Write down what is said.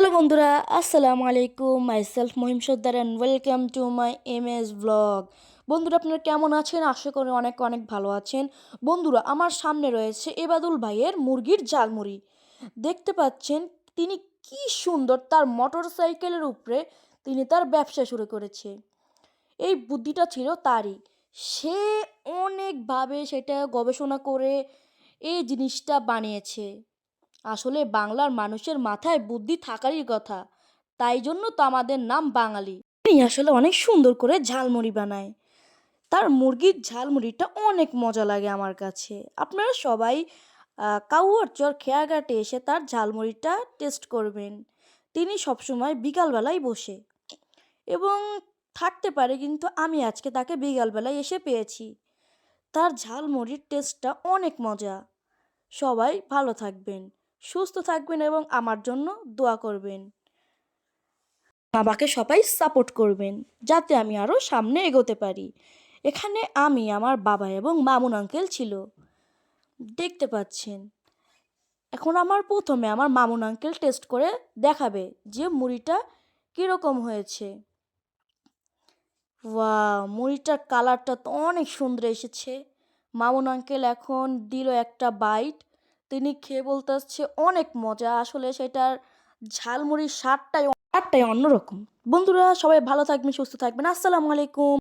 Hello বন্ধুরা, আসসালামু আলাইকুম। Myself Mahim Sardar and welcome to my MS blog. বন্ধুরা, আপনারা কেমন আছেন? আশা করি অনেক অনেক ভালো আছেন। বন্ধুরা, আমার সামনে রয়েছে এবাদুল ভাইয়ের মুরগির ঝালমুড়ি। দেখতে পাচ্ছেন তিনি কি সুন্দর তার মোটর সাইকেলের উপরে তিনি তার ব্যবসা শুরু করেছে। এই বুদ্ধিটা ছিল তারই। সে অনেকভাবে সেটা গবেষণা করে এই জিনিসটা বানিয়েছে। আসলে বাংলার মানুষের মাথায় বুদ্ধি থাকারই কথা, তাই জন্য তো আমাদের নাম বাঙালি। তিনি আসলে অনেক সুন্দর করে ঝালমুড়ি বানায়। তার মুরগির ঝালমুড়িটা অনেক মজা লাগে আমার কাছে। আপনারা সবাই কাউয়ার চর খেয়াঘাটে এসে তার ঝালমুড়িটা টেস্ট করবেন। তিনি সবসময় বিকালবেলায় বসে এবং থাকতে পারে, কিন্তু আমি আজকে তাকে বিকালবেলায় এসে পেয়েছি। তার ঝালমুড়ির টেস্টটা অনেক মজা। সবাই ভালো থাকবেন, সুস্থ থাকবেন এবং আমার জন্য দোয়া করবেন। আমাকে সবাই সাপোর্ট করবেন যাতে আমি আরও সামনে এগোতে পারি। এখানে আমি, আমার বাবা এবং মামুন আঙ্কেল ছিল, দেখতে পাচ্ছেন। এখন প্রথমে আমার মামুন আঙ্কেল টেস্ট করে দেখাবে যে মুড়িটা কীরকম হয়েছে। ওয়াও, মুড়িটার কালারটা তো অনেক সুন্দর এসেছে। মামুন আঙ্কেল এখন দিল একটা বাইট। তিনি খেয়ে বলতেছে অনেক মজা। আসলে সেটার ঝালমুড়ির স্বাদটাই অন্যরকম। বন্ধুরা, সবাই ভালো থাকবেন, সুস্থ থাকবেন। আসসালামু আলাইকুম।